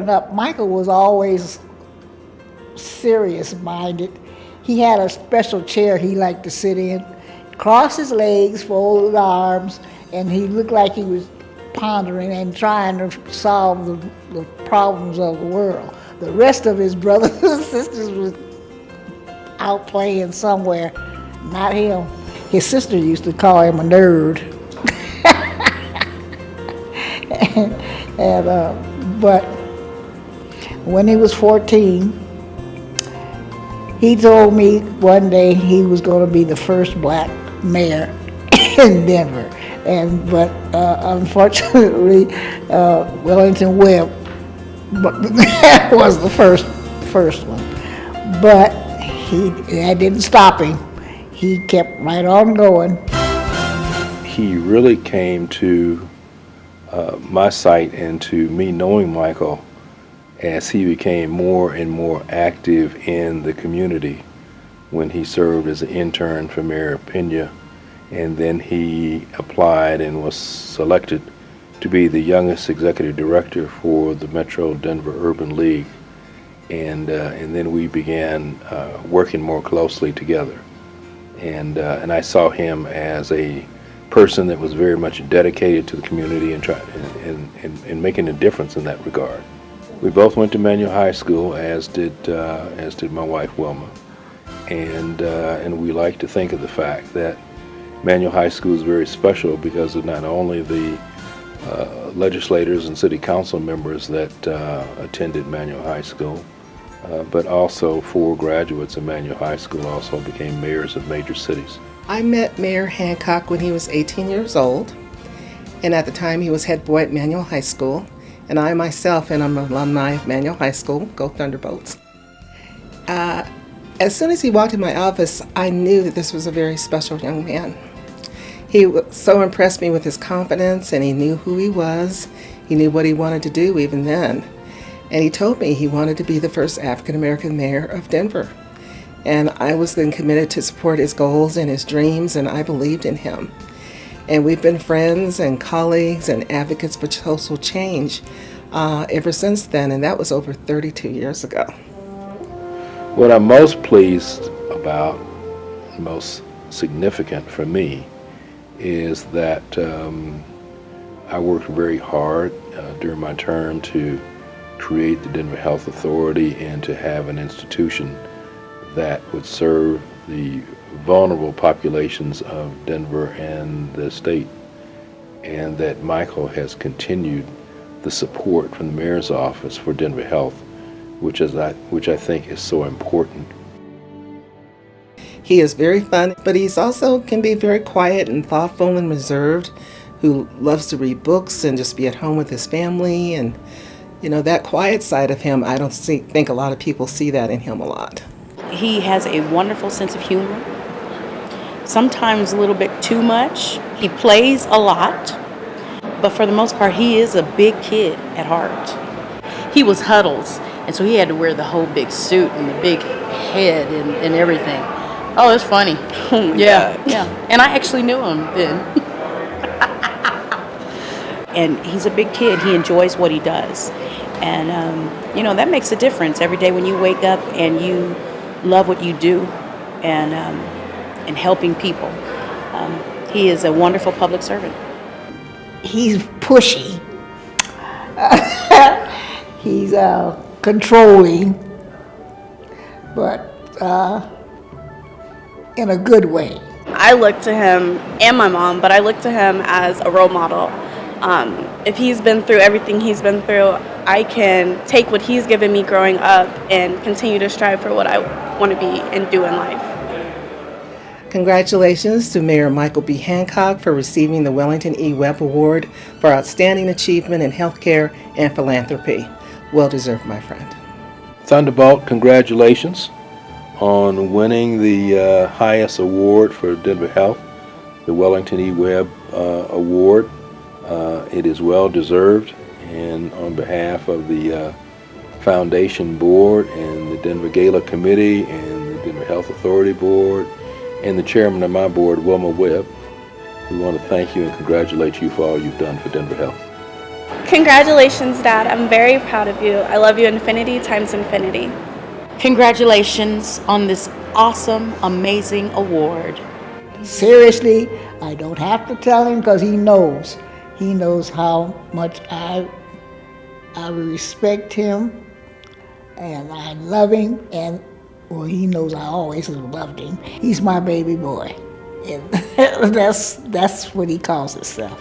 growing up, Michael was always serious-minded. He had a special chair he liked to sit in, cross his legs, fold his arms, and he looked like he was pondering and trying to solve the problems of the world. The rest of his brothers and sisters was out playing somewhere, not him. His sister used to call him a nerd. But when he was 14, he told me one day he was going to be the first black mayor in Denver. But unfortunately, Wellington Webb was the first one. But that didn't stop him. He kept right on going. He really came to my sight and to me knowing Michael as he became more and more active in the community when he served as an intern for Mayor Pena, and then he applied and was selected to be the youngest executive director for the Metro Denver Urban League, and then we began working more closely together, and I saw him as a person that was very much dedicated to the community and making a difference in that regard. We both went to Manual High School, as did my wife Wilma, and we like to think of the fact that Manual High School is very special because of not only the legislators and city council members that attended Manual High School, but also 4 graduates of Manual High School also became mayors of major cities. I met Mayor Hancock when he was 18 years old, and at the time he was head boy at Manual High School, and I myself am an alumni of Manual High School, go Thunderbolts. As soon as he walked in my office, I knew that this was a very special young man. He so impressed me with his confidence, and he knew who he was. He knew what he wanted to do even then. And he told me he wanted to be the first African-American mayor of Denver. And I was then committed to support his goals and his dreams, and I believed in him. And we've been friends and colleagues and advocates for social change ever since then, and that was over 32 years ago. What I'm most pleased about, most significant for me, is that I worked very hard during my term to create the Denver Health Authority and to have an institution that would serve the vulnerable populations of Denver and the state, and that Michael has continued the support from the mayor's office for Denver Health, which I think is so important. He is very fun, but he's also can be very quiet and thoughtful and reserved, who loves to read books and just be at home with his family. And you know, that quiet side of him, I don't think a lot of people see that in him a lot. He has a wonderful sense of humor, sometimes a little bit too much. He plays a lot, but for the most part, he is a big kid at heart. He was Huddles, and so he had to wear the whole big suit and the big head and everything. Oh, it's funny. Oh yeah. And I actually knew him then. And he's a big kid. He enjoys what he does. And, that makes a difference every day when you wake up and you love what you do and helping people. He is a wonderful public servant. He's pushy. He's controlling, but in a good way. I look to him and my mom, but I look to him as a role model. If he's been through everything he's been through, I can take what he's given me growing up and continue to strive for what I want to be and do in life. Congratulations to Mayor Michael B. Hancock for receiving the Wellington E. Webb Award for Outstanding Achievement in Healthcare and Philanthropy. Well deserved, my friend. Thunderbolt, congratulations on winning the highest award for Denver Health, the Wellington E. Webb Award. It is well deserved, and on behalf of the Foundation Board and the Denver Gala Committee and the Denver Health Authority Board and the chairman of my board, Wilma Webb, we want to thank you and congratulate you for all you've done for Denver Health. Congratulations, Dad. I'm very proud of you. I love you infinity times infinity. Congratulations on this awesome, amazing award. Seriously, I don't have to tell him because he knows. He knows how much I respect him and I love him, and well, he knows I always have loved him. He's my baby boy, and that's what he calls himself.